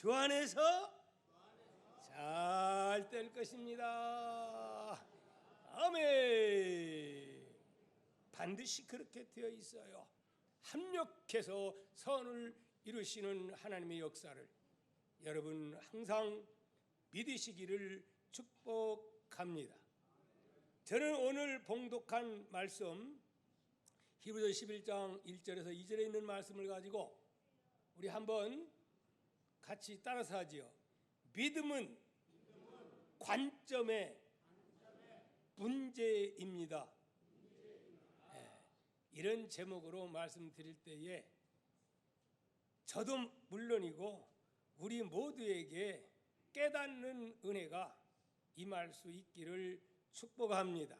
주 안에서 잘 될 것입니다. 아멘. 반드시 그렇게 되어 있어요. 합력해서 선을 이루시는 하나님의 역사를 여러분 항상 믿으시기를 축복합니다. 저는 오늘 봉독한 말씀 히브리서 11장 1절에서 2절에 있는 말씀을 가지고 우리 한번 같이 따라서 하지요. 믿음은 관점의 문제입니다. 이런 제목으로 말씀드릴 때에 저도 물론이고 우리 모두에게 깨닫는 은혜가 임할 수 있기를 축복합니다.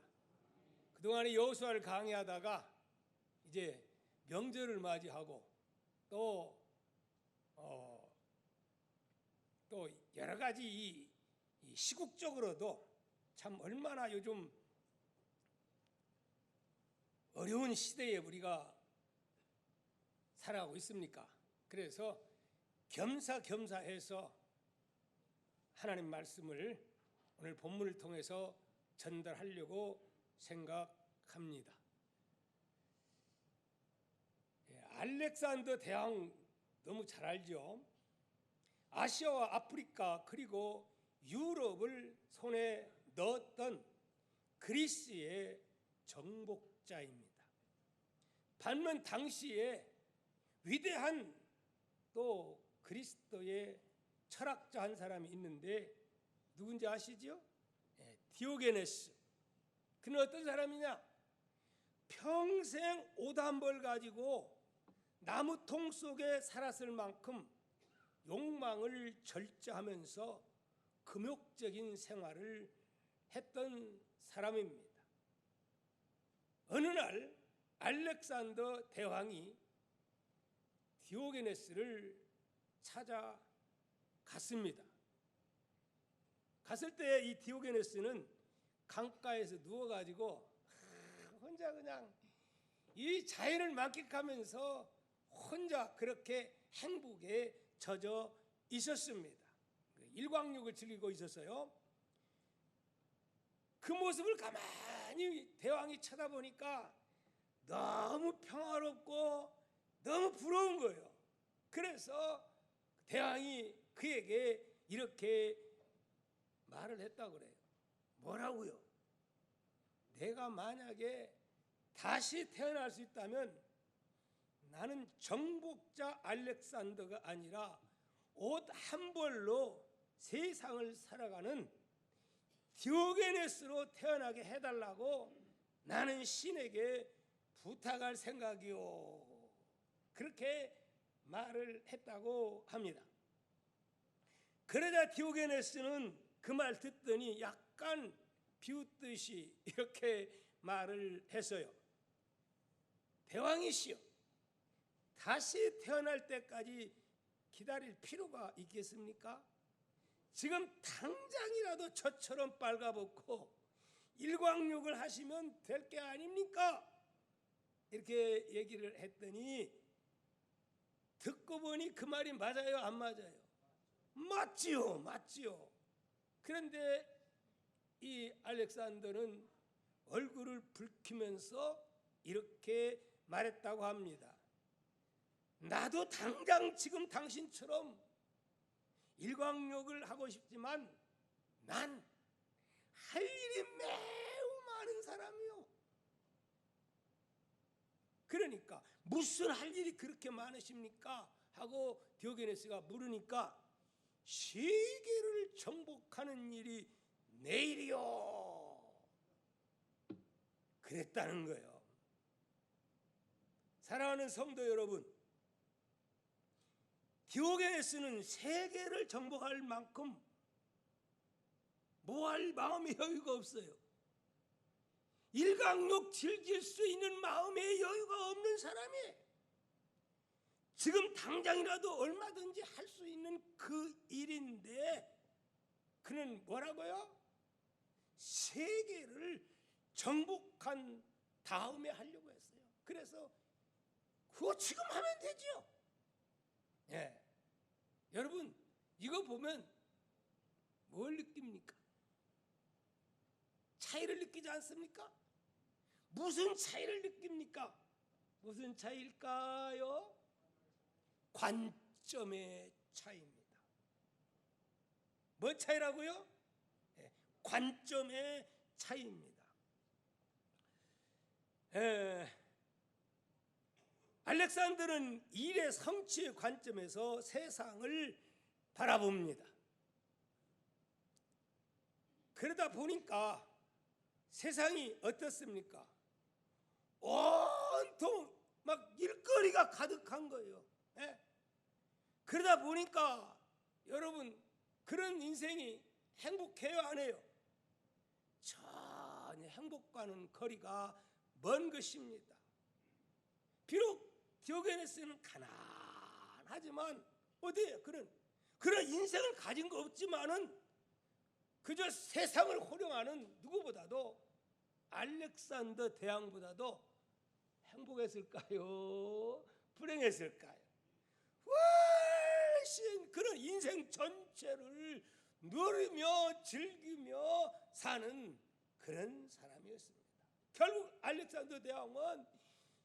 그동안에 여호수아를 강의하다가 이제 명절을 맞이하고 또 여러 가지 이 시국적으로도 참 얼마나 요즘 어려운 시대에 우리가 살아가고 있습니까? 그래서 겸사겸사해서 하나님 말씀을 오늘 본문을 통해서 전달하려고 생각합니다. 알렉산더 대왕 너무 잘 알죠? 아시아와 아프리카 그리고 유럽을 손에 넣었던 그리스의 정복자입니다. 반면 당시에 위대한 또 그리스도의 철학자 한 사람이 있는데 누군지 아시죠? 디오게네스. 그는 어떤 사람이냐? 평생 오단벌 가지고 나무통 속에 살았을 만큼 욕망을 절제하면서 금욕적인 생활을 했던 사람입니다. 어느 날 알렉산더 대왕이 디오게네스를 찾아갔습니다. 갔을 때 이 디오게네스는 강가에서 누워가지고 혼자 그냥 이 자연을 만끽하면서 혼자 그렇게 행복에 젖어 있었습니다. 일광욕을 즐기고 있었어요. 그 모습을 가만히 대왕이 쳐다보니까 너무 평화롭고 너무 부러운 거예요. 그래서 대왕이 그에게 이렇게 말을 했다고 그래요. 뭐라고요? 내가 만약에 다시 태어날 수 있다면 나는 정복자 알렉산더가 아니라 옷 한 벌로 세상을 살아가는 디오게네스로 태어나게 해달라고 나는 신에게 부탁할 생각이요. 그렇게 말을 했다고 합니다. 그러자 디오게네스는 그 말 듣더니 약간 비웃듯이 이렇게 말을 했어요. 대왕이시여, 다시 태어날 때까지 기다릴 필요가 있겠습니까? 지금 당장이라도 저처럼 빨가벗고 일광욕을 하시면 될 게 아닙니까? 이렇게 얘기를 했더니 듣고 보니 그 말이 맞아요, 안 맞아요? 맞지요, 맞지요. 그런데 이 알렉산더는 얼굴을 붉히면서 이렇게 말했다고 합니다. 나도 당장 지금 당신처럼 일광욕을 하고 싶지만 난 할 일이 매우 많은 사람이요. 그러니까 무슨 할 일이 그렇게 많으십니까? 하고 디오게네스가 물으니까 세계를 정복하는 일이 내일이요. 그랬다는 거예요. 사랑하는 성도 여러분, 디오게네스는 세계를 정복할 만큼 뭐할 마음의 여유가 없어요. 일광욕 즐길 수 있는 마음의 여유가 없는 사람이 지금 당장이라도 얼마든지 할 수 있는 그 일인데 그는 뭐라고요? 세계를 정복한 다음에 하려고 했어요. 그래서 그거 지금 하면 되죠. 여러분 이거 보면 뭘 느낍니까? 차이를 느끼지 않습니까? 무슨 차이를 느낍니까? 무슨 차이일까요? 관점의 차이입니다. 뭐 차이라고요? 네, 관점의 차이입니다. 알렉산더는 일의 성취의 관점에서 세상을 바라봅니다. 그러다 보니까 세상이 어떻습니까? 온통 막 일거리가 가득한 거예요. 예? 그러다 보니까 여러분 그런 인생이 행복해요, 안 해요? 전혀 행복과는 거리가 먼 것입니다. 비록 디오게네스는 가난하지만 어디에요? 그런 인생을 가진 거 없지만은 그저 세상을 호령하는 누구보다도 알렉산더 대왕보다도 행복했을까요? 불행했을까요? 훨씬 그런 인생 전체를 누리며 즐기며 사는 그런 사람이었습니다. 결국 알렉산더 대왕은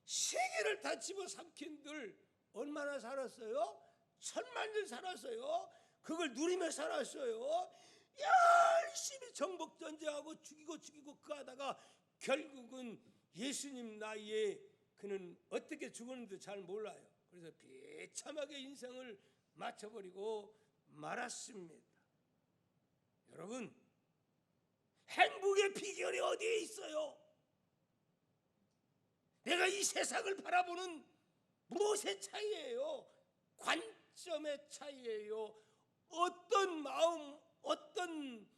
세계를 다 집어삼킨들 얼마나 살았어요? 1000만년 살았어요. 그걸 누리며 살았어요. 열심히 정복전쟁하고 죽이고 그 하다가 결국은 예수님 나이에 그는 어떻게 죽었는지 잘 몰라요. 그래서 비참하게 인생을 마쳐버리고 말았습니다. 여러분, 행복의 비결이 어디에 있어요? 내가 이 세상을 바라보는 무엇의 차이예요? 관점의 차이예요. 어떤 마음, 어떤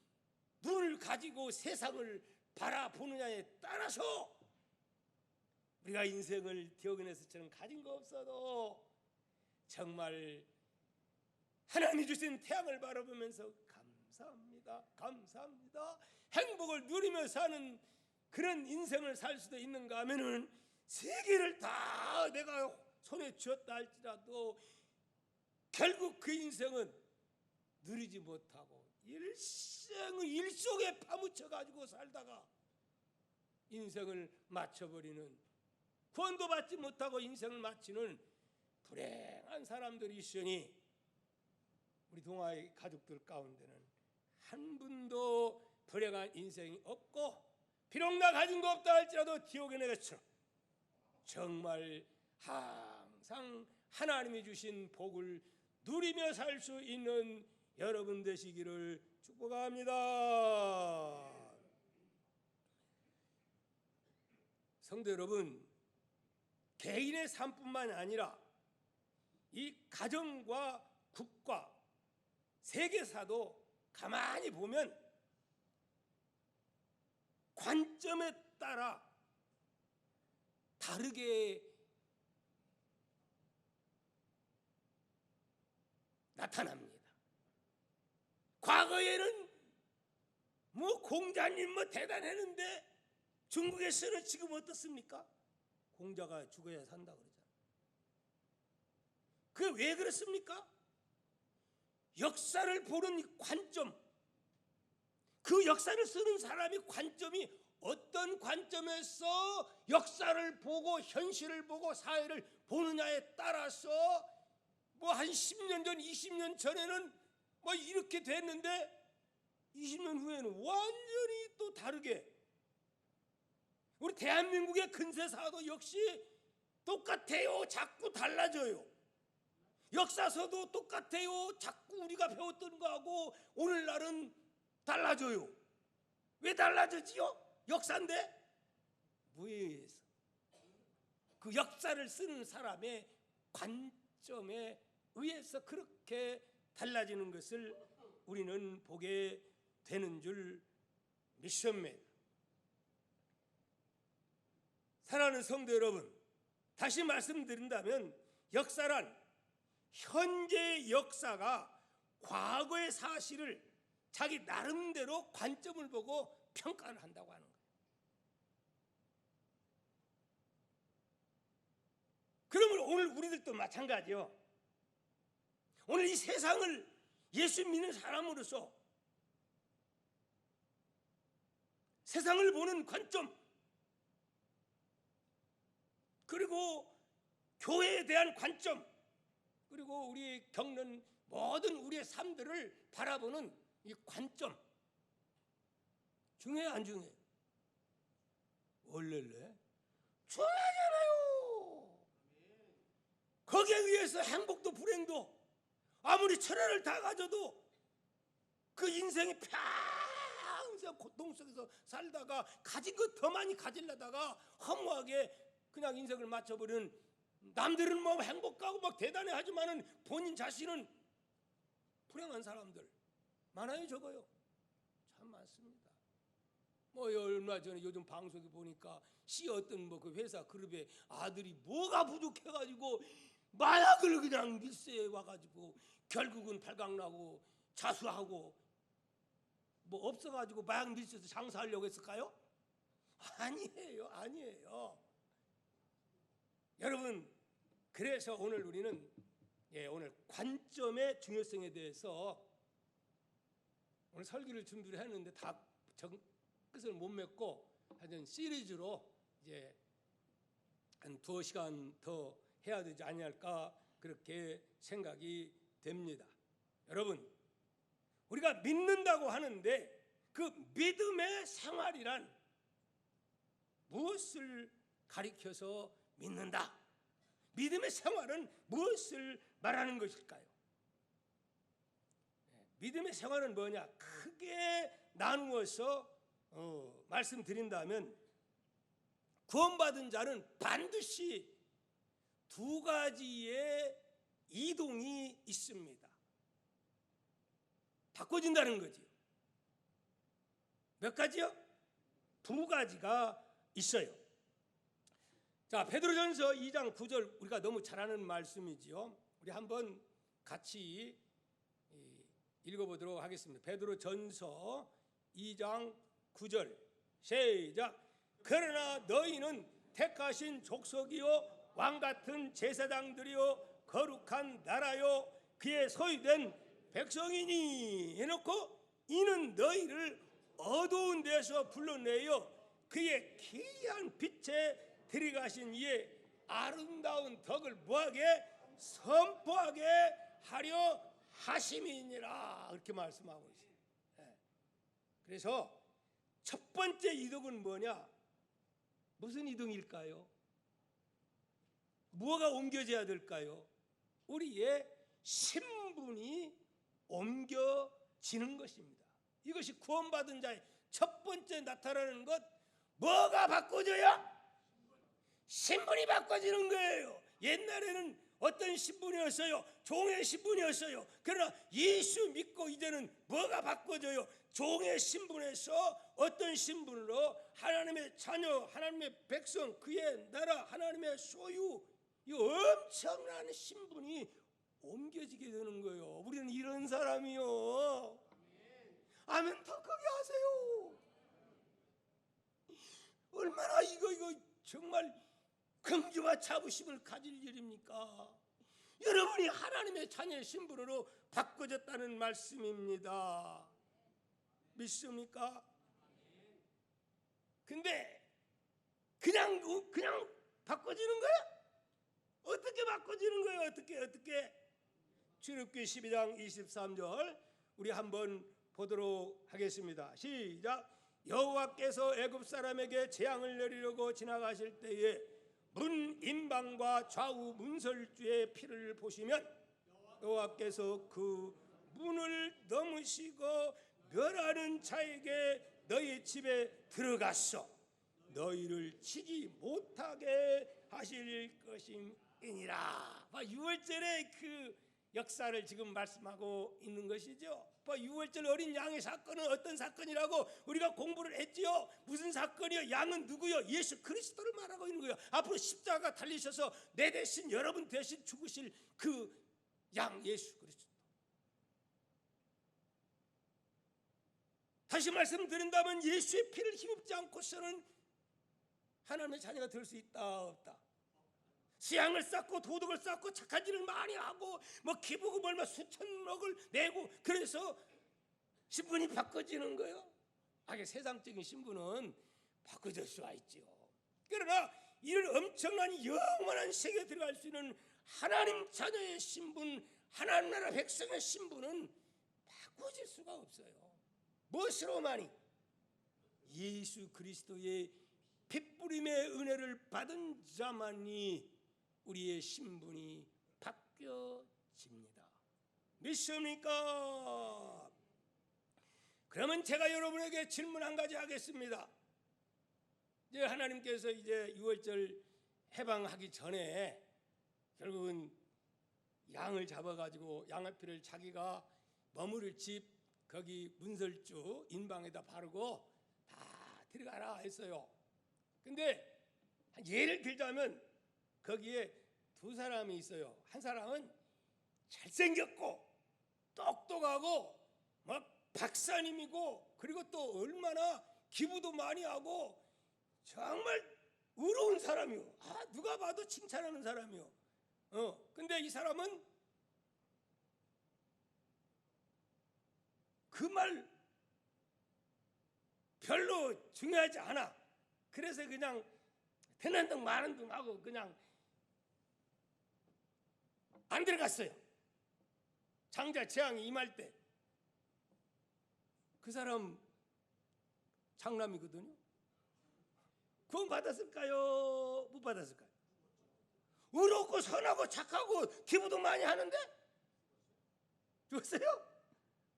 눈을 가지고 세상을 바라보느냐에 따라서 우리가 인생을 디오게네스처럼 가진 거 없어도 정말 하나님이 주신 태양을 바라보면서 감사합니다, 감사합니다, 행복을 누리며 사는 그런 인생을 살 수도 있는가 하면은 세계를 다 내가 손에 쥐었다 할지라도 결국 그 인생은 누리지 못하고 일생을 일 속에 파묻혀 가지고 살다가 인생을 마쳐버리는, 구원도 받지 못하고 인생을 마치는 불행한 사람들이 있으니 우리 동아의 가족들 가운데는 한 분도 불행한 인생이 없고, 비록 나 가진 거 없다 할지라도 디오게네스처럼 정말 항상 하나님이 주신 복을 누리며 살 수 있는 여러분 되시기를 축복합니다. 성도 여러분, 개인의 삶뿐만 아니라 이 가정과 국가, 세계사도 가만히 보면 관점에 따라 다르게 나타납니다. 과거에는 뭐 공자님 뭐 대단했는데 중국에서는 지금 어떻습니까? 공자가 죽어야 산다 그러잖아요. 그게 왜 그렇습니까? 역사를 보는 관점, 그 역사를 쓰는 사람이 관점이 어떤 관점에서 역사를 보고 현실을 보고 사회를 보느냐에 따라서 뭐 한 10년 전, 20년 전에는 뭐 이렇게 됐는데 20년 후에는 완전히 또 다르게. 우리 대한민국의 근세사도 역시 똑같아요. 자꾸 달라져요. 역사서도 똑같아요. 자꾸 우리가 배웠던 거하고 오늘날은 달라져요. 왜 달라지지요? 역사인데 뭐에 의해서? 그 역사를 쓰는 사람의 관점에 의해서 그렇게 달라지는 것을 우리는 보게 되는 줄 믿습니다. 사랑하는 성도 여러분, 다시 말씀드린다면 역사란 현재의 역사가 과거의 사실을 자기 나름대로 관점을 보고 평가를 한다고 하는 거예요. 그러면 오늘 우리들도 마찬가지요. 오늘 이 세상을 예수 믿는 사람으로서 세상을 보는 관점, 그리고 교회에 대한 관점, 그리고 우리 겪는 모든 우리의 삶들을 바라보는 이 관점 중요해 안 중요해? 원래래? 중요하잖아요. 거기에 의해서 행복도 불행도 아무리 천하를 다 가져도 그 인생이 평생 고통 속에서 살다가 가진 것 더 많이 가지려다가 허무하게 그냥 인생을 마쳐버리는, 남들은 뭐 행복하고 막 대단해 하지만은 본인 자신은 불행한 사람들 많아요, 적어요? 참 많습니다. 뭐 얼마 전에 요즘 방송에 보니까 어떤 뭐 그 회사 그룹에 아들이 뭐가 부족해가지고 마약을 그냥 밀세에 와가지고 결국은 발각나고 자수하고 뭐 없어가지고 마약 밀세에서 장사하려고 했을까요? 아니에요, 아니에요. 여러분, 그래서 오늘 우리는 오늘 관점의 중요성에 대해서 오늘 설교를 준비를 했는데 다 끝을 못 맺고 하여튼 시리즈로 이제 한 2시간 더 해야 되지 않을까 그렇게 생각이 됩니다. 여러분, 우리가 믿는다고 하는데 그 믿음의 생활이란 무엇을 가리켜서 믿는다? 믿음의 생활은 무엇을 말하는 것일까요? 믿음의 생활은 뭐냐? 크게 나누어서 말씀드린다면 구원받은 자는 반드시 2가지의 이동이 있습니다. 바꿔진다는 거지요. 몇 가지요? 2가지가 있어요. 자, 베드로전서 2장 9절 우리가 너무 잘 아는 말씀이지요. 우리 한번 같이 읽어보도록 하겠습니다. 베드로전서 2장 9절 시작. 그러나 너희는 택하신 족속이요 왕같은 제사장들이요 거룩한 나라요 그의 소유된 백성이니 해놓고 이는 너희를 어두운 데서 불러내어 그의 기이한 빛에 들이가신 이의 아름다운 덕을 뭐하게? 선포하게 하려 하심이니라. 이렇게 말씀하고 있어요. 그래서 첫 번째 이동은 뭐냐? 무슨 이동일까요? 뭐가 옮겨져야 될까요? 우리의 신분이 옮겨지는 것입니다. 이것이 구원받은 자의 첫 번째 나타나는 것. 뭐가 바꿔져야? 신분이 바꿔지는 거예요. 옛날에는 어떤 신분이었어요? 종의 신분이었어요. 그러나 예수 믿고 이제는 뭐가 바꿔져요? 종의 신분에서 어떤 신분으로 하나님의 자녀, 하나님의 백성, 그의 나라, 하나님의 소유, 이 엄청난 신분이 옮겨지게 되는 거예요. 우리는 이런 사람이요. 아멘 더 크게 하세요. 얼마나 이거 정말 긍지와 자부심을 가질 일입니까? 여러분이 하나님의 자녀의 신분으로 바꿔졌다는 말씀입니다. 믿습니까? 근데 그냥 바꿔지는 거야? 어떻게 바꿔지는 거예요? 어떻게? 출애굽기 12장 23절 우리 한번 보도록 하겠습니다. 시작. 여호와께서 애굽 사람에게 재앙을 내리려고 지나가실 때에 문 임방과 좌우 문설주의 피를 보시면 여호와께서 그 문을 넘으시고 멸하는 자에게 너희 집에 들어가서 너희를 치지 못하게 하실 것임이니라. 6월절의 그 역사를 지금 말씀하고 있는 것이죠. 6월절 어린 양의 사건은 어떤 사건이라고 우리가 공부를 했지요. 무슨 사건이요? 양은 누구요? 예수 그리스도를 말하고 있는 거예요. 앞으로 십자가 달리셔서 내 대신 여러분 대신 죽으실 그 양 예수 그리스도. 다시 말씀드린다면 예수의 피를 힘입지 않고서는 하나님의 자녀가 될 수 있다 없다? 수양을 쌓고 도덕을 쌓고 착한 일을 많이 하고 뭐 기부금 얼마 수천억을 내고 그래서 신분이 바꿔지는 거예요. 세상적인 신분은 바꿔질 수가 있지요. 그러나 이런 엄청난 영원한 세계에 들어갈 수 있는 하나님 자녀의 신분, 하나님 나라 백성의 신분은 바꿔질 수가 없어요. 무엇으로만이? 예수 그리스도의 핏부림의 은혜를 받은 자만이 우리의 신분이 바뀌어집니다. 믿습니까? 그러면 제가 여러분에게 질문 한 가지 하겠습니다. 이제 하나님께서 이제 6월절 해방하기 전에 결국은 양을 잡아가지고 양아피를 자기가 머무를 집 거기 문설주 인방에다 바르고 다 들어가라 했어요. 근데 예를 들자면 거기에 두 사람이 있어요. 한 사람은 잘생겼고 똑똑하고 막 박사님이고 그리고 또 얼마나 기부도 많이 하고 정말 의로운 사람이요. 누가 봐도 칭찬하는 사람이요. 근데 이 사람은 그 말 별로 중요하지 않아. 그래서 그냥 되는 둥 마는 둥 하고 그냥 안 들어갔어요. 장자 재앙이 임할 때 그 사람 장남이거든요. 구원 받았을까요? 못 받았을까요? 의롭고 선하고 착하고 기부도 많이 하는데 죽었어요?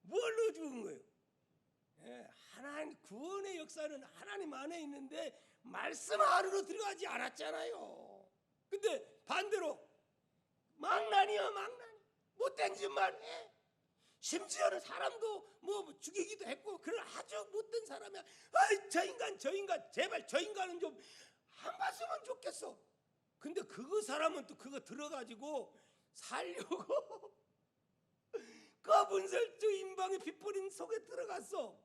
뭘로 죽은 거예요? 하나님 구원의 역사는 하나님 안에 있는데 말씀 안으로 들어가지 않았잖아요. 근데 반대로 망나니요 망나니 못된 짓만 해. 심지어는 사람도 뭐 죽이기도 했고 그런 아주 못된 사람이야. 저 인간 제발 저 인간은 좀 안 봤으면 좋겠어. 근데 그 사람은 또 그거 들어가지고 살려고 그 문설주 인방의 핏부림 속에 들어갔어.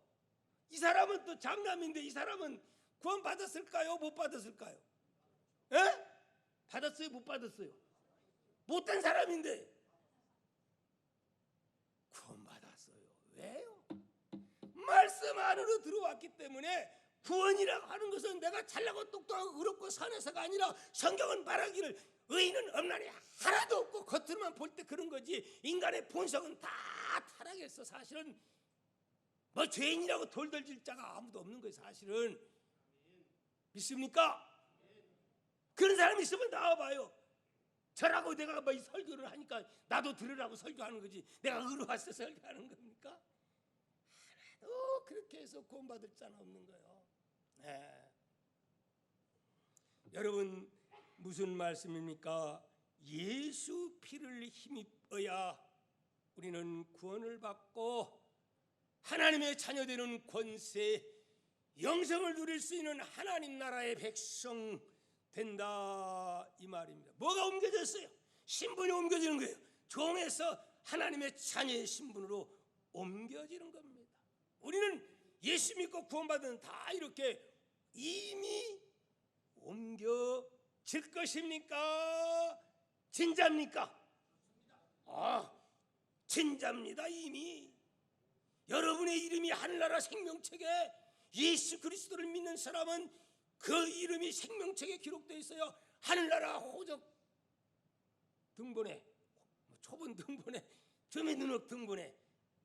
이 사람은 또 장남인데 이 사람은 구원 받았을까요? 못 받았을까요? 받았어요? 못 받았어요? 못된 사람인데 구원 받았어요. 왜요? 말씀 안으로 들어왔기 때문에 구원이라고 하는 것은 내가 잘나고 똑똑하고 의롭고 선해서가 아니라 성경은 말하기를 의인은 없나니 하나도 없고 겉으로만 볼 때 그런 거지 인간의 본성은 다 타락했어. 사실은 뭐 죄인이라고 돌돌질 자가 아무도 없는 거예요. 사실은 믿습니까? 그런 사람이 있으면 나와봐요. 저라고 내가 뭐 설교를 하니까 나도 들으라고 설교하는 거지 내가 의로워서 설교하는 겁니까? 하나도 그렇게 해서 구원받을 자는 없는 거예요. 여러분 무슨 말씀입니까? 예수 피를 힘입어야 우리는 구원을 받고 하나님의 자녀되는 권세, 영생을 누릴 수 있는 하나님 나라의 백성 된다 이 말입니다. 뭐가 옮겨졌어요? 신분이 옮겨지는 거예요. 종에서 하나님의 자녀의 신분으로 옮겨지는 겁니다. 우리는 예수 믿고 구원받은 다 이렇게 이미 옮겨질 것입니까? 진짜입니까? 진짜입니다. 이미 여러분의 이름이 하늘나라 생명책에 예수 그리스도를 믿는 사람은 그 이름이 생명책에 기록되어 있어요. 하늘나라 호적 등본에 초본 등본에 주민등록 등본에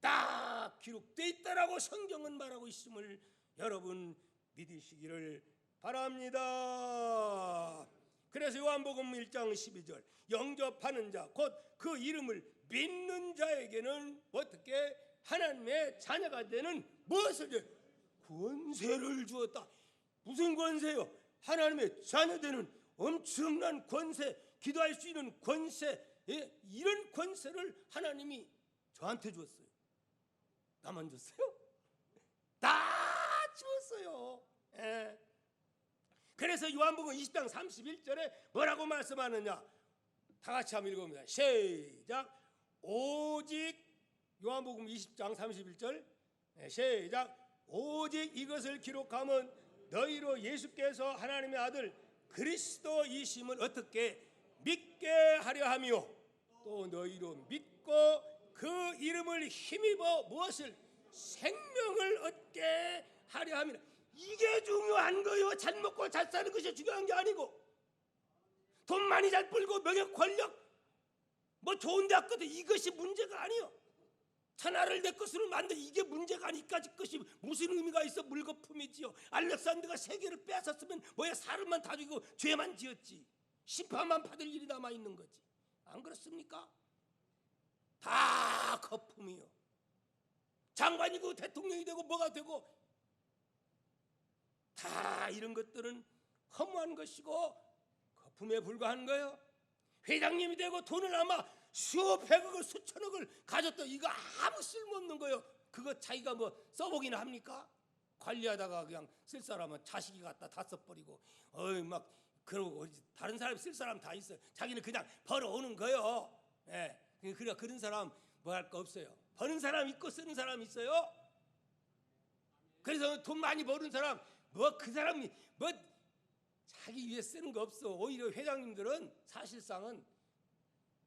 딱 기록되어 있다라고 성경은 말하고 있음을 여러분 믿으시기를 바랍니다. 그래서 요한복음 1장 12절 영접하는 자 곧 그 이름을 믿는 자에게는 어떻게 하나님의 자녀가 되는 무엇을 권세를 주었다. 무슨 권세요? 하나님의 자녀 되는 엄청난 권세, 기도할 수 있는 권세, 이런 권세를 하나님이 저한테 줬어요. 나만 줬어요? 다 줬어요. 그래서 요한복음 20장 31절에 뭐라고 말씀하느냐? 다 같이 한번 읽어봅니다. 시작. 오직 요한복음 20장 31절 시작. 오직 이것을 기록하면 너희로 예수께서 하나님의 아들 그리스도이심을 어떻게 믿게 하려 하며 또 너희로 믿고 그 이름을 힘입어 무엇을 생명을 얻게 하려 함이라. 이게 중요한 거요. 잘 먹고 잘 사는 것이 중요한 게 아니고, 돈 많이 잘 벌고 명예 권력 뭐 좋은 대학 가도 이것이 문제가 아니요. 천하를 내 것으로 만든 이게 문제가 아니까지 것이 무슨 의미가 있어. 물거품이지요. 알렉산더가 세계를 뺏었으면 뭐야, 사람만 다 죽이고 죄만 지었지. 심판만 받을 일이 남아 있는 거지. 안 그렇습니까? 다 거품이요. 장관이고 대통령이 되고 뭐가 되고 다 이런 것들은 허무한 것이고 거품에 불과한 거예요. 회장님이 되고 돈을 아마 수백억을 수천억을 가졌다. 이거 아무 쓸모없는 거예요. 그거 자기가 뭐 써보기나 합니까? 관리하다가 그냥 쓸 사람은 자식이 갖다 다 써버리고 막 그러고 다른 사람 쓸 사람 다 있어요. 자기는 그냥 벌어오는 거예요. 예, 그러니까 그런 사람 뭐 할 거 없어요. 버는 사람 있고 쓰는 사람 있어요. 그래서 돈 많이 버는 사람 뭐 그 사람이 뭐 자기 위해 쓰는 거 없어. 오히려 회장님들은 사실상은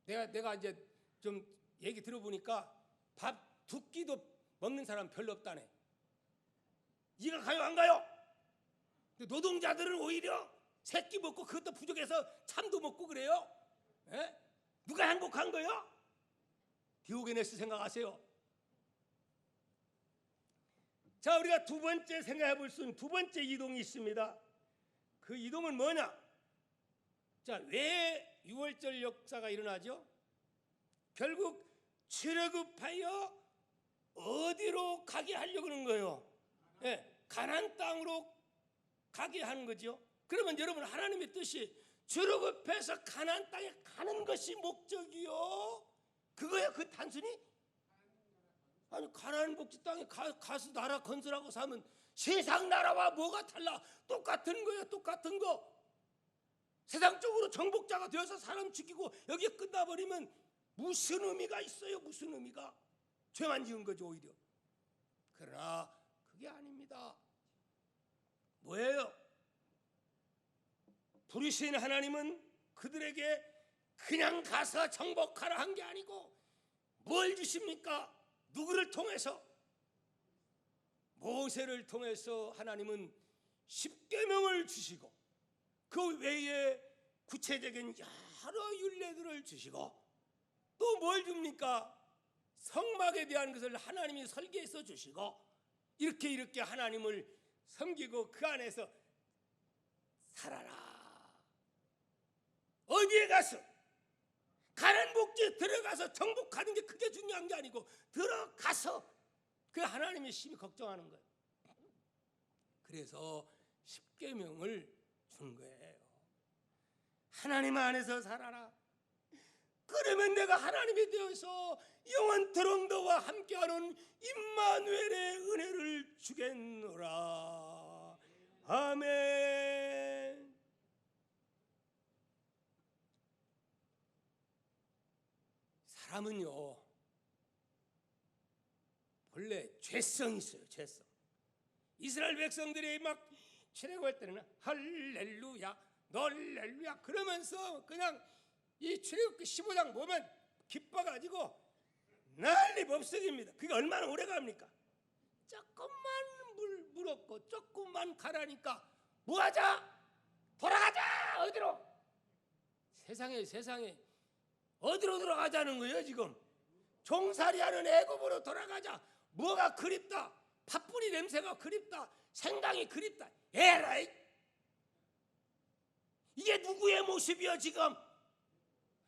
내가 이제 좀 얘기 들어보니까 밥 두 끼도 먹는 사람 별로 없다네. 이해가 가요 안 가요? 노동자들은 오히려 세 끼 먹고 그것도 부족해서 참도 먹고 그래요. 에? 누가 행복한 거요? 디오게네스 생각하세요. 자, 우리가 두 번째 생각해 볼 수 있는 두 번째 이동이 있습니다. 그 이동은 뭐냐? 자, 왜 6월절 역사가 일어나죠? 결국 출애굽하여 어디로 가게 하려고 하는 거예요? 예, 가나안 땅으로 가게 하는 거죠. 그러면 여러분, 하나님의 뜻이 출애굽해서 가나안 땅에 가는 것이 목적이요? 그거야? 그 단순히? 아니, 가나안 복지 땅에 가서 나라 건설하고 사면 세상 나라와 뭐가 달라? 똑같은 거예요. 똑같은 거. 세상적으로 정복자가 되어서 사람 죽이고 여기에 끝나버리면 무슨 의미가 있어요? 무슨 의미가? 죄만 지은 거죠 오히려. 그러나 그게 아닙니다. 뭐예요? 부르신 하나님은 그들에게 그냥 가서 정복하라 한 게 아니고 뭘 주십니까? 누구를 통해서? 모세를 통해서 하나님은 십계명을 주시고 그 외에 구체적인 여러 율례들을 주시고 또 뭘 줍니까? 성막에 대한 것을 하나님이 설계해서 주시고 이렇게 하나님을 섬기고 그 안에서 살아라. 어디에 가서 가나안 복지에 들어가서 정복하는 게 그게 중요한 게 아니고 들어가서 그 하나님의 심히 걱정하는 거예요. 그래서 십계명을 준 거예요. 하나님 안에서 살아라. 그러면 내가 하나님이 되어서 영원토록 너와 함께하는 임마누엘의 은혜를 주겠노라. 아멘. 사람은요 원래 죄성이 있어요. 죄성. 이스라엘 백성들이 막 출애굽할 때는 할렐루야 놀렐루야 그러면서 그냥 이 출애굽기 15장 보면 기뻐가지고 난리 법석입니다. 그게 얼마나 오래 갑니까? 조금만 물 얻고 조금만 가라니까 뭐하자? 돌아가자. 어디로? 세상에 어디로 돌아가자는 거예요 지금? 종살이하는 애굽으로 돌아가자. 뭐가 그립다? 팥뿌리 냄새가 그립다. 생강이 그립다. 에라이, 이게 누구의 모습이야 지금?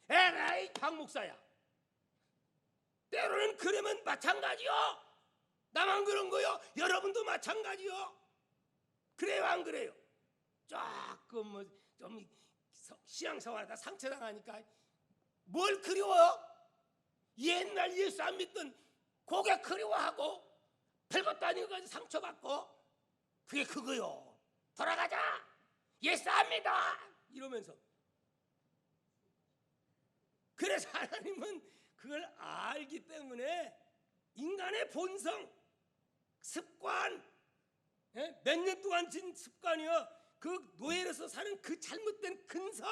에라이, 박 목사야. 때로는 그러면 마찬가지요. 나만 그런 거요? 여러분도 마찬가지요. 그래요 안 그래요? 조금 뭐 좀 신앙생활하다 상처당하니까 뭘 그리워요? 옛날 예수 안 믿던 고개 그리워하고 별것도 아닌 것까지 상처받고 그게 그거요. 돌아가자. 예수 안 믿어 이러면서. 그래서 하나님은 그걸 알기 때문에 인간의 본성, 습관, 몇 년 동안 진 습관이요, 그 노예로서 사는 그 잘못된 근성,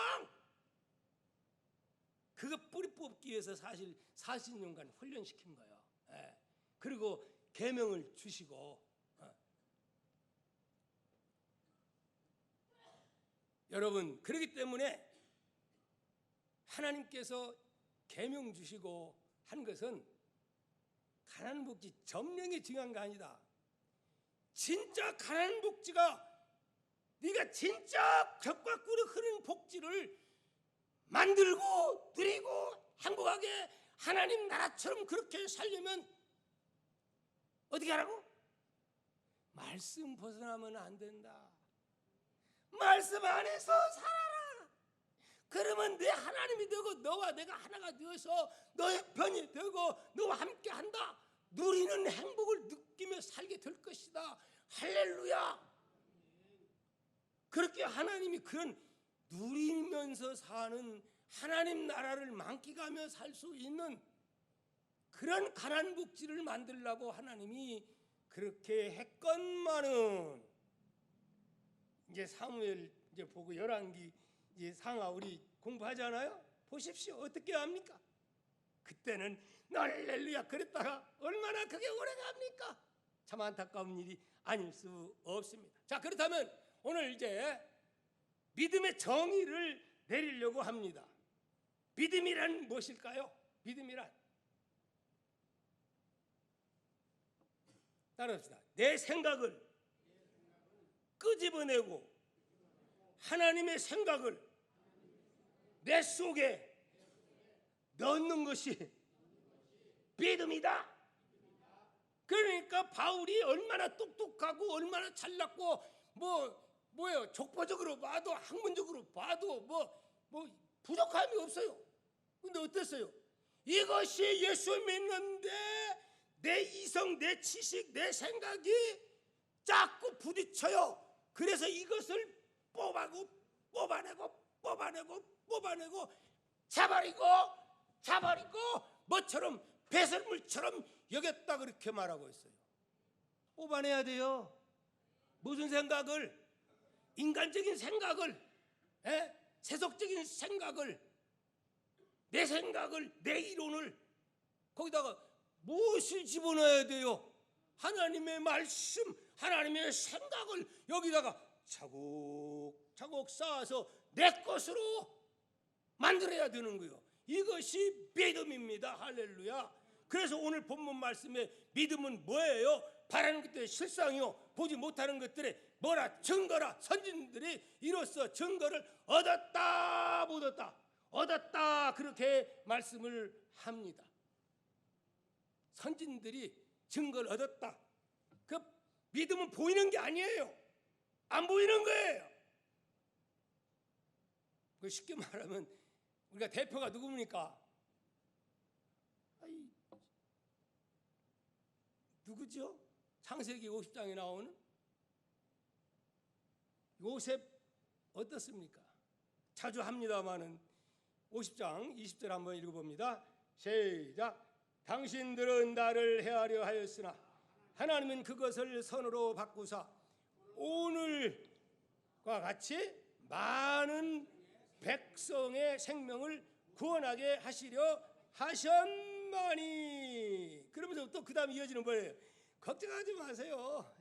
뽑기 위해서 사실 40년간 훈련시킨 거예요. 예. 그리고 계명을 주시고 여러분, 그렇기 때문에 하나님께서 계명 주시고 한 것은 가난한 복지 점령이 중요한 게 아니다. 진짜 가난한 복지가 네가 진짜 젖과 꿀이 흐르는 복지를 만들고 누리고 행복하게 하나님 나라처럼 그렇게 살려면 어떻게 하라고? 말씀 벗어나면 안 된다. 말씀 안에서 살아라. 그러면 내 하나님이 되고 너와 내가 하나가 되어서 너의 편이 되고 너와 함께 한다. 누리는 행복을 느끼며 살게 될 것이다. 할렐루야. 그렇게 하나님이 그런 누리면서 사는 하나님 나라를 만끽하며 살 수 있는 그런 가난 복지를 만들려고 하나님이 그렇게 했건만은 이제 사무엘 이제 보고 열왕기 이제 상하 우리 공부하잖아요. 보십시오. 어떻게 합니까? 그때는 할렐루야 그랬다가 얼마나 그게 오래 갑니까? 참 안타까운 일이 아닐 수 없습니다. 자, 그렇다면 오늘 이제 믿음의 정의를 내리려고 합니다. 믿음이란 무엇일까요? 믿음이란 따라합시다. 내 생각을 끄집어내고 하나님의 생각을 내 속에 넣는 것이 믿음이다. 그러니까 바울이 얼마나 똑똑하고 얼마나 잘났고 뭐예요? 족보적으로 봐도 학문적으로 봐도 뭐 부족함이 없어요. 근데 어땠어요? 이것이 예수 믿는데 내 이성, 내 지식, 내 생각이 자꾸 부딪혀요. 그래서 이것을 뽑아내고 자버리고 뭐처럼 배설물처럼 여겼다 그렇게 말하고 있어요. 뽑아내야 돼요. 무슨 생각을? 인간적인 생각을, 세속적인 생각을, 내 생각을, 내 이론을 거기다가 무엇을 집어넣어야 돼요? 하나님의 말씀, 하나님의 생각을 여기다가 차곡차곡 쌓아서 내 것으로 만들어야 되는 거예요. 이것이 믿음입니다. 할렐루야. 그래서 오늘 본문 말씀에 믿음은 뭐예요? 바라는 것들의 실상이요, 보지 못하는 것들의 뭐라? 증거라. 선진들이 이로써 증거를 얻었다 못 얻었다 그렇게 말씀을 합니다. 선진들이 증거를 얻었다. 그 믿음은 보이는 게 아니에요. 안 보이는 거예요. 그 쉽게 말하면 우리가 대표가 누굽니까? 누구죠? 창세기 50장에 나오는 요셉 어떻습니까? 자주 합니다마는 50장 20절 한번 읽어봅니다. 시작. 당신들은 나를 해하려 하였으나 하나님은 그것을 선으로 바꾸사 오늘과 같이 많은 백성의 생명을 구원하게 하시려 하셨나니. 그러면서 또 그 다음 이어지는 뭐예요? 걱정하지 마세요.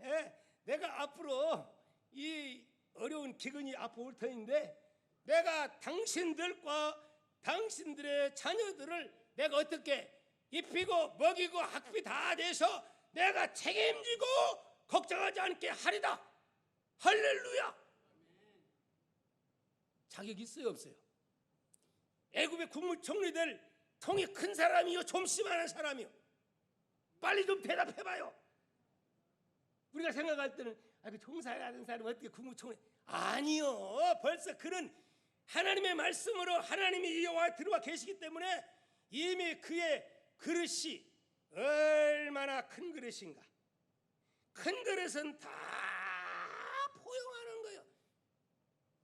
내가 앞으로 이 어려운 기근이 앞으로 올 터인데 내가 당신들과 당신들의 자녀들을 내가 어떻게 입히고 먹이고 학비 다 돼서 내가 책임지고 걱정하지 않게 하리다. 할렐루야. 자격 있어요 없어요? 애굽의 국무총리들 통이 큰 사람이요 좀심한 사람이요? 빨리 좀 대답해봐요. 우리가 생각할 때는 그 총사하는 사람은 어떻게 국무총리? 아니요. 벌써 그는 하나님의 말씀으로 하나님이 여호와 들어와 계시기 때문에 이미 그의 그릇이 얼마나 큰 그릇인가. 큰 그릇은 다 포용하는 거예요.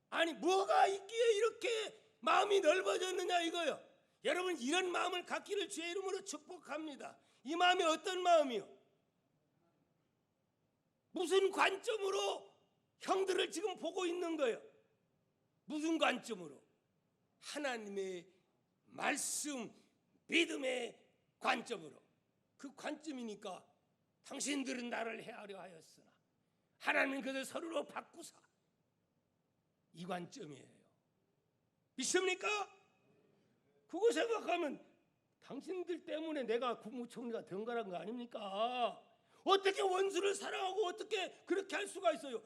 아니 뭐가 있기에 이렇게 마음이 넓어졌느냐 이거요. 여러분 이런 마음을 갖기를 주의 이름으로 축복합니다. 이 마음이 어떤 마음이요? 무슨 관점으로 형들을 지금 보고 있는 거예요? 무슨 관점으로? 하나님의 말씀, 믿음의 관점으로. 그 관점이니까 당신들은 나를 해하려 하였으나 하나님은 그들 서로로 바꾸사. 이 관점이에요. 믿습니까? 그거 생각하면 당신들 때문에 내가 국무총리가 된 거란 거 아닙니까? 어떻게 원수를 사랑하고 어떻게 그렇게 할 수가 있어요?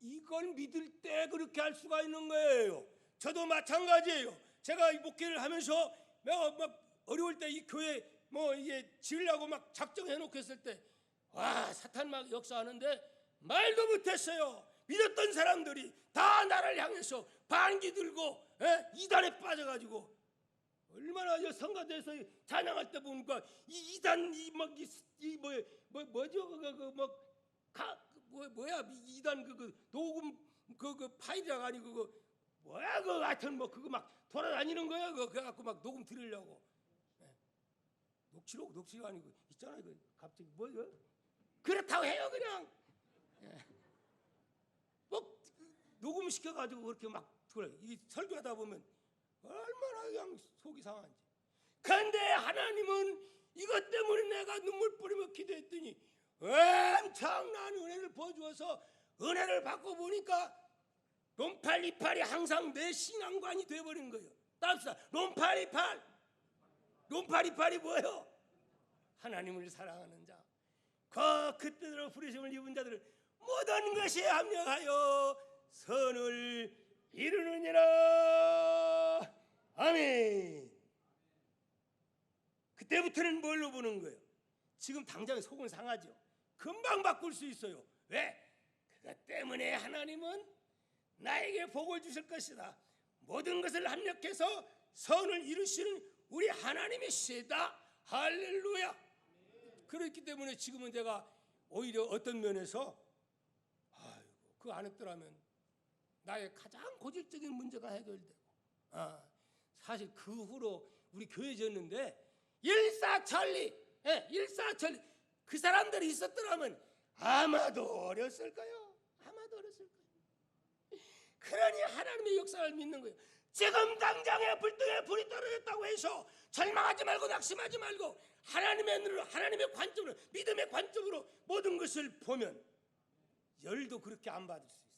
이걸 믿을 때 그렇게 할 수가 있는 거예요. 저도 마찬가지예요. 제가 이 목회를 하면서 막 어려울 때 이 교회 뭐 이게 지으려고 막 작정해 놓고 했을 때 와, 사탄 막 역사하는데 말도 못했어요. 믿었던 사람들이 다 나를 향해서 반기 들고 이단에 빠져가지고 얼마나 저 성가대에서 찬양할 때 보니까 이 이단 이 뭐죠 뭐야 이단 그 녹음 그 파일이라고 아니고 그 뭐야 그 하여튼 뭐 그거 막 돌아다니는 거야. 그거 갖고 막 녹음 들으려고 녹취가 아니고 있잖아요. 그 갑자기 뭐요? 그렇다고 해요 그냥. 뭐 녹음 시켜가지고 그렇게 막 그래. 이 설교하다 보면 얼마나 그냥 속이 상한지. 그런데 하나님은 이것 때문에 내가 눈물 뿌리며 기도했더니 엄청난 은혜를 부어주어서 은혜를 받고 보니까 롬팔이팔이 항상 내 신앙관이 돼버린 거예요. 따릅시다. 롬팔이팔이 뭐예요? 하나님을 사랑하는 자. 그 뜻대로 부르심을 입은 자들은 모든 것이 합력하여 선을 이루느니라. 아멘. 그때부터는 뭘로 보는 거예요? 지금 당장 속은 상하죠. 금방 바꿀 수 있어요. 왜? 그것 때문에 하나님은 나에게 복을 주실 것이다. 모든 것을 합력해서 선을 이루시는 우리 하나님이시다. 할렐루야. 그렇기 때문에 지금은 내가 오히려 어떤 면에서 그거 안 했더라면 나의 가장 고질적인 문제가 해결되고 사실 그 후로 우리 교회 지었는데 일사천리 그 사람들이 있었더라면 아마도 어렸을 거예요. 그러니 하나님의 역사를 믿는 거예요. 지금 당장에 불등에 불이 떨어졌다고 해서 절망하지 말고 낙심하지 말고 하나님의 눈으로 하나님의 관점으로 믿음의 관점으로 모든 것을 보면 열도 그렇게 안 받을 수 있어요.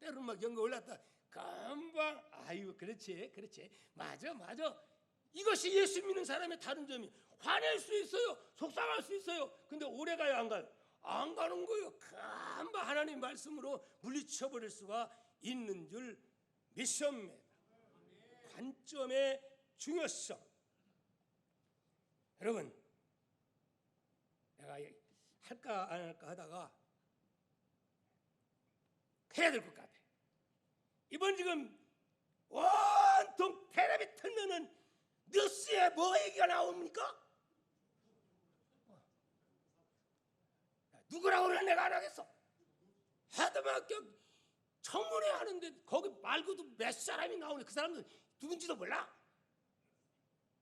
때로는 막 연거 올랐다 금방 아유 그렇지 맞아 이것이 예수 믿는 사람의 다른 점이 화낼 수 있어요. 속상할 수 있어요. 근데 오래 가요 안 가요? 안 가는 거예요. 금방 하나님 말씀으로 물리쳐버릴 수가 있는 줄 믿습니다. 관점의 중요성. 여러분 내가 할까 안 할까 하다가 해야 될 것 같아. 이번 지금 온통 텔레비 틀면은 뉴스에 뭐 얘기가 나옵니까? 누구라고는 내가 안 하겠어. 하다못해 청문회 하는데 거기 말고도 몇 사람이 나오네. 그 사람들 누군지도 몰라.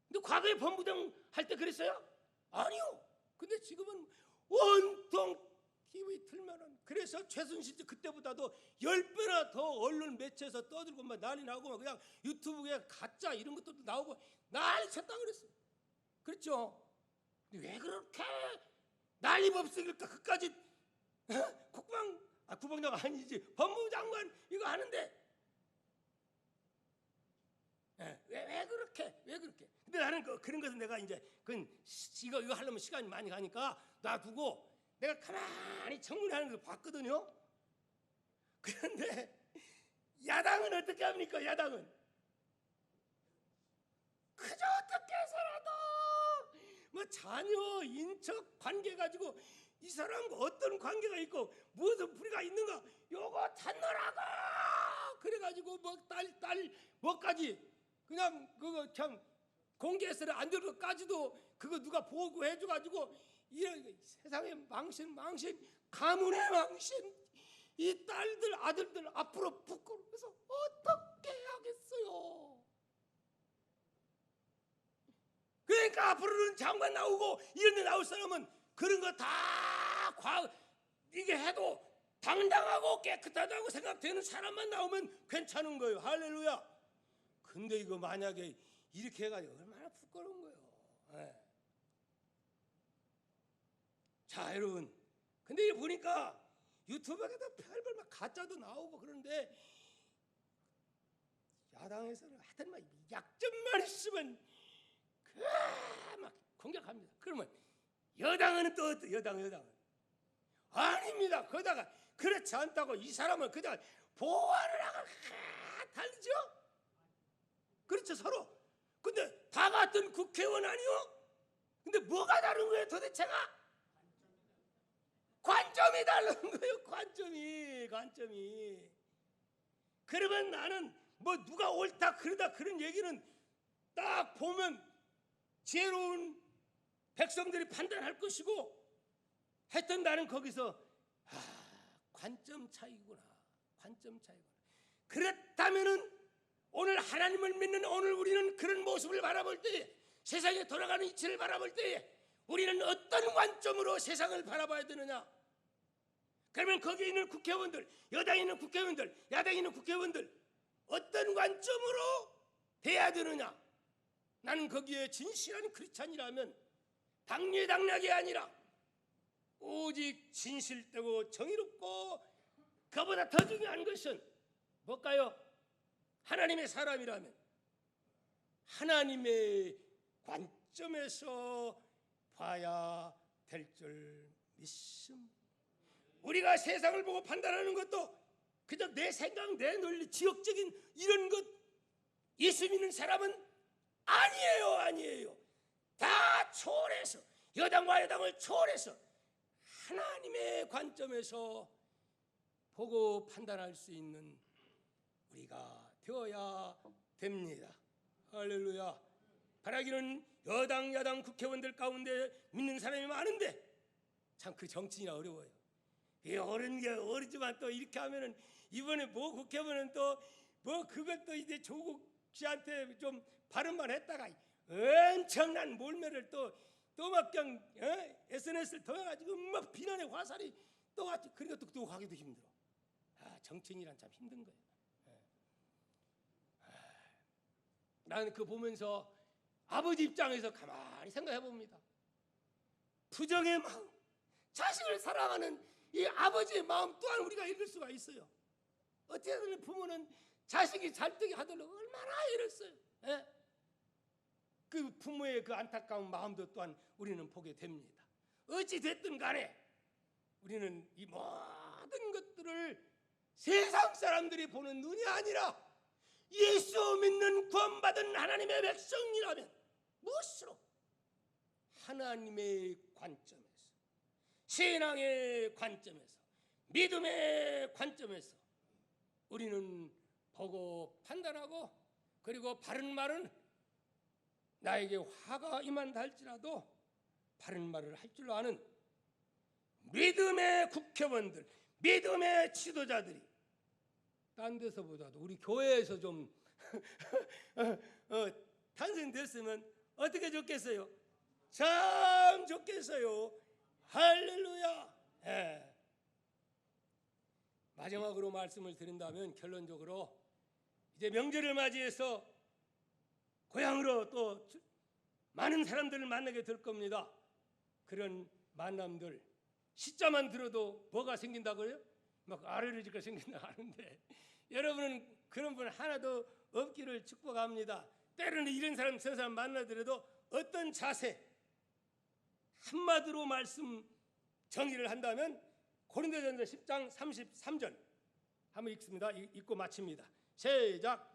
근데 과거에 법무장 할 때 그랬어요? 아니요. 근데 지금은 온통 TV 틀면은 그래서 최순실 그때보다도 10배나 더 언론 매체에서 떠들고 막 난리 나고 막 그냥 유튜브에 가짜 이런 것도 나오고 난리 쳤다 그랬어요. 그렇죠? 근데 왜 그렇게 난리 법석일까? 그까지 국방장 아니지 법무장관 이거 하는데 왜 그렇게? 근데 나는 그런 것은 내가 이제 이거 하려면 시간이 많이 가니까 놔두고 내가 가만히 청문회하는 걸 봤거든요. 그런데 야당은 어떻게 합니까? 야당은 그저 어떻게 해서라도 뭐 자녀 인척 관계 가지고 이 사람과 어떤 관계가 있고 무슨 불의가 있는가 요거 찾느라고 그래가지고 뭐 딸 뭐까지 그냥 그거 참 공개해서는 안 될 것까지도 그거 누가 보고해줘가지고 이런 세상의 망신 가문의 망신 이 딸들 아들들 앞으로 부끄러워서 어떻게 하겠어요. 그러니까 앞으로는 장관 나오고 이런 데 나올 사람은 그런 거 다 이게 해도 당당하고 깨끗하다고 생각되는 사람만 나오면 괜찮은 거예요. 할렐루야. 근데 이거 만약에 이렇게 해가지고 얼마나 그런 거예요. 예. 자, 여러분, 근데 이 보니까 유튜브에도 별별 막 가짜도 나오고 그런데 야당에서는 하여튼 막 약점만 있으면 막 공격합니다. 그러면 여당은 또 어때? 여당은 아닙니다. 그러다가 그렇지 않다고 이 사람은 그냥 보완을 하고 달리죠. 그렇죠, 서로. 근데 다 같은 국회의원 아니요? 근데 뭐가 다른 거예요 도대체가? 관점이 다른 거예요. 관점이. 그러면 나는 뭐 누가 옳다 그러다 그런 얘기는 딱 보면 지혜로운 백성들이 판단할 것이고, 하여튼 나는 거기서 관점 차이구나. 그렇다면은 오늘 하나님을 믿는 오늘 우리는 그런 모습을 바라볼 때에, 세상에 돌아가는 이치를 바라볼 때에 우리는 어떤 관점으로 세상을 바라봐야 되느냐? 그러면 거기에 있는 국회의원들, 여당에 있는 국회의원들, 야당에 있는 국회의원들 어떤 관점으로 돼야 되느냐? 나는 거기에 진실한 크리스찬이라면 당리당략이 아니라 오직 진실되고 정의롭고, 그보다 더 중요한 것은 뭘까요? 하나님의 사람이라면 하나님의 관점에서 봐야 될 줄 믿습니다. 우리가 세상을 보고 판단하는 것도 그저 내 생각, 내 논리, 지역적인 이런 것, 예수 믿는 사람은 아니에요. 다 초월해서, 여당과 여당을 초월해서 하나님의 관점에서 보고 판단할 수 있는 우리가 되어야 됩니다. 할렐루야. 바라기는 여당, 야당 국회의원들 가운데 믿는 사람이 많은데 참 그 정치인이 어려워요. 어리지만 또 이렇게 하면은 이번에 뭐 국회의원은 또 뭐 그것도 이제 조국 씨한테 좀 발언만 했다가 엄청난 몰매를 막 그냥 SNS를 통해가지고 막 비난의 화살이 또 왔지. 그러니까 또 가기도 힘들어. 정치인이란 참 힘든 거예요. 나는 그거 보면서 아버지 입장에서 가만히 생각해 봅니다. 부정의 마음, 자식을 사랑하는 이 아버지의 마음 또한 우리가 읽을 수가 있어요. 어떻게든 부모는 자식이 잘 되게 하도록 얼마나 애렸어요. 그 부모의 그 안타까운 마음도 또한 우리는 보게 됩니다. 어찌 됐든 간에 우리는 이 모든 것들을 세상 사람들이 보는 눈이 아니라 예수 믿는 구원받은 하나님의 백성이라면 무엇으로? 하나님의 관점에서, 신앙의 관점에서, 믿음의 관점에서 우리는 보고 판단하고, 그리고 바른 말은 나에게 화가 임한다 할지라도 바른 말을 할 줄 아는 믿음의 국회의원들, 믿음의 지도자들이 딴 데서보다도 우리 교회에서 좀 탄생됐으면 어떻게 좋겠어요? 참 좋겠어요. 할렐루야. 마지막으로 말씀을 드린다면, 결론적으로 이제 명절을 맞이해서 고향으로 또 많은 사람들을 만나게 될 겁니다. 그런 만남들 시자만 들어도 뭐가 생긴다고요? 막 아르르지가 생긴다 하는데, 여러분은 그런 분 하나도 없기를 축복합니다. 때로는 이런 사람 저 사람 만나더라도 어떤 자세, 한마디로 말씀 정의를 한다면 고린도전서 10장 33절 한번 읽습니다. 읽고 마칩니다. 시작.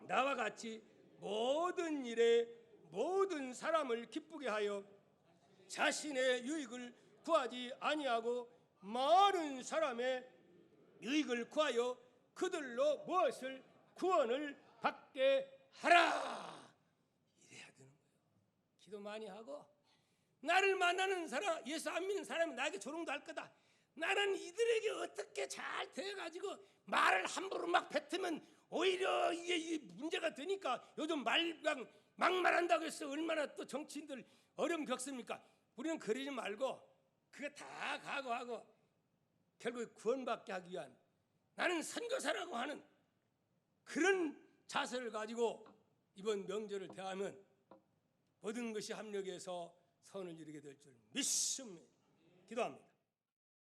나와 같이 모든 일에 모든 사람을 기쁘게 하여 자신의 유익을 구하지 아니하고 많은 사람의 유익을 구하여 그들로 무엇을 구원을 받게 하라. 이래야 되는 거예요. 기도 많이 하고, 나를 만나는 사람, 예수 안 믿는 사람이 나에게 조롱도 할 거다. 나는 이들에게 어떻게 잘 돼가지고 말을 함부로 막 뱉으면 오히려 이게 문제가 되니까 요즘 막말한다고 해서 얼마나 또 정치인들 어려움 겪습니까? 우리는 그러지 말고 그거 다 각오하고 결국 구원받게 하기 위한, 나는 선교사라고 하는 그런 자세를 가지고 이번 명절을 대하면 모든 것이 합력해서 선을 이루게 될 줄 믿습니다. 기도합니다.